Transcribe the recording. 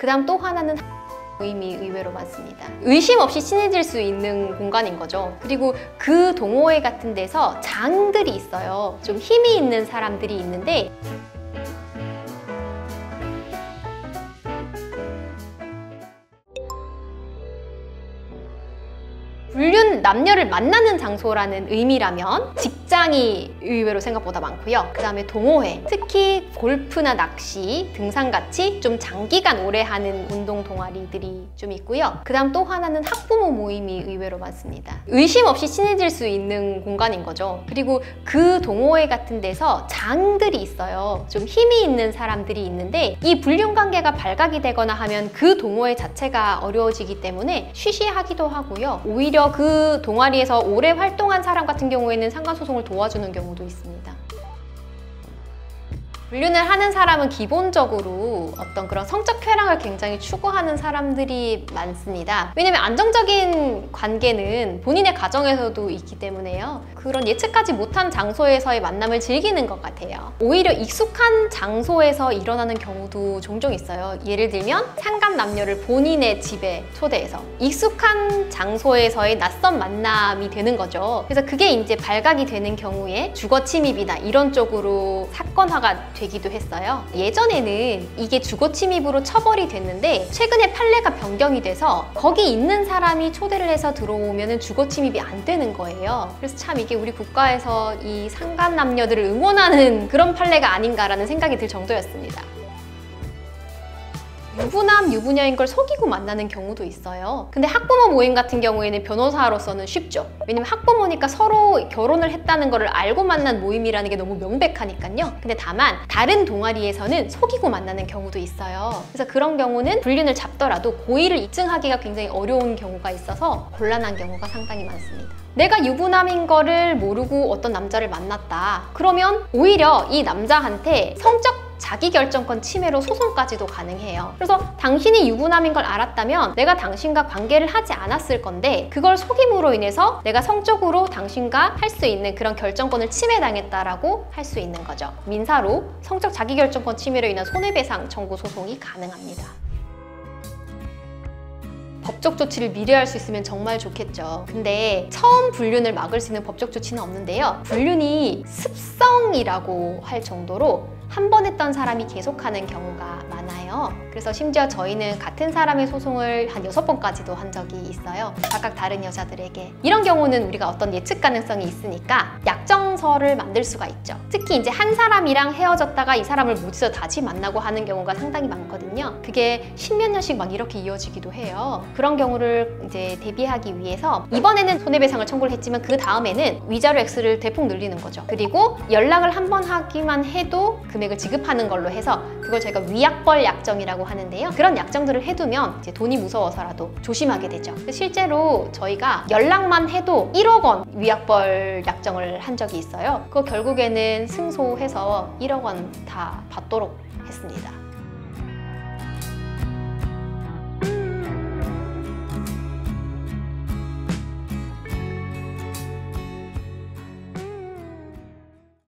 그다음 또 하나는 모임이 의외로 많습니다. 의심 없이 친해질 수 있는 공간인 거죠. 그리고 그 동호회 같은 데서 장들이 있어요. 좀 힘이 있는 사람들이 있는데 불륜 남녀를 만나는 장소라는 의미라면 직장이 의외로 생각보다 많고요. 그 다음에 동호회, 특히 골프나 낚시, 등산같이 좀 장기간 오래 하는 운동 동아리들이 좀 있고요. 그 다음 또 하나는 학부모 모임이 의외로 많습니다. 의심 없이 친해질 수 있는 공간인 거죠. 그리고 그 동호회 같은 데서 장들이 있어요. 좀 힘이 있는 사람들이 있는데 이 불륜 관계가 발각이 되거나 하면 그 동호회 자체가 어려워지기 때문에 쉬쉬하기도 하고요. 오히려 그 동아리에서 오래 활동한 사람 같은 경우에는 상관소송을 도와주는 경우도 있습니다. 불륜을 하는 사람은 기본적으로 어떤 그런 성적 쾌락을 굉장히 추구하는 사람들이 많습니다. 왜냐면 안정적인 관계는 본인의 가정에서도 있기 때문에요. 그런 예측하지 못한 장소에서의 만남을 즐기는 것 같아요. 오히려 익숙한 장소에서 일어나는 경우도 종종 있어요. 예를 들면 상간 남녀를 본인의 집에 초대해서 익숙한 장소에서의 낯선 만남이 되는 거죠. 그래서 그게 이제 발각이 되는 경우에 주거 침입이나 이런 쪽으로 사건화가 되기도 했어요. 예전에는 이게 주거 침입으로 처벌이 됐는데 최근에 판례가 변경이 돼서 거기 있는 사람이 초대를 해서 들어오면 주거 침입이 안 되는 거예요. 그래서 참 이게 우리 국가에서 이 상간 남녀들을 응원하는 그런 판례가 아닌가라는 생각이 들 정도였습니다. 유부남, 유부녀인 걸 속이고 만나는 경우도 있어요. 근데 학부모 모임 같은 경우에는 변호사로서는 쉽죠. 왜냐면 학부모니까 서로 결혼을 했다는 걸 알고 만난 모임이라는 게 너무 명백하니까요. 근데 다만 다른 동아리에서는 속이고 만나는 경우도 있어요. 그래서 그런 경우는 불륜을 잡더라도 고의를 입증하기가 굉장히 어려운 경우가 있어서 곤란한 경우가 상당히 많습니다. 내가 유부남인 거를 모르고 어떤 남자를 만났다. 그러면 오히려 이 남자한테 성적 자기결정권 침해로 소송까지도 가능해요. 그래서 당신이 유부남인 걸 알았다면 내가 당신과 관계를 하지 않았을 건데 그걸 속임으로 인해서 내가 성적으로 당신과 할 수 있는 그런 결정권을 침해당했다라고 할 수 있는 거죠. 민사로 성적 자기결정권 침해로 인한 손해배상 청구 소송이 가능합니다. 법적 조치를 미리 할 수 있으면 정말 좋겠죠. 근데 처음 불륜을 막을 수 있는 법적 조치는 없는데요. 불륜이 습성이라고 할 정도로 한 번 했던 사람이 계속하는 경우가 많아요. 그래서 심지어 저희는 같은 사람의 소송을 한 6번까지도 한 적이 있어요. 각각 다른 여자들에게. 이런 경우는 우리가 어떤 예측 가능성이 있으니까 약정서를 만들 수가 있죠. 특히 이제 한 사람이랑 헤어졌다가 이 사람을 무지서 다시 만나고 하는 경우가 상당히 많거든요. 그게 십몇 년씩 막 이렇게 이어지기도 해요. 그런 경우를 이제 대비하기 위해서 이번에는 손해배상을 청구를 했지만 그 다음에는 위자료 액수를 대폭 늘리는 거죠. 그리고 연락을 한 번 하기만 해도 금액을 지급하는 걸로 해서 그걸 저희가 위약벌 약정이라고 하는데요. 그런 약정들을 해두면 이제 돈이 무서워서라도 조심하게 되죠. 실제로 저희가 연락만 해도 1억 원 위약벌 약정을 한 적이 있어요. 그거 결국에는 승소해서 1억 원 다 받도록 했습니다.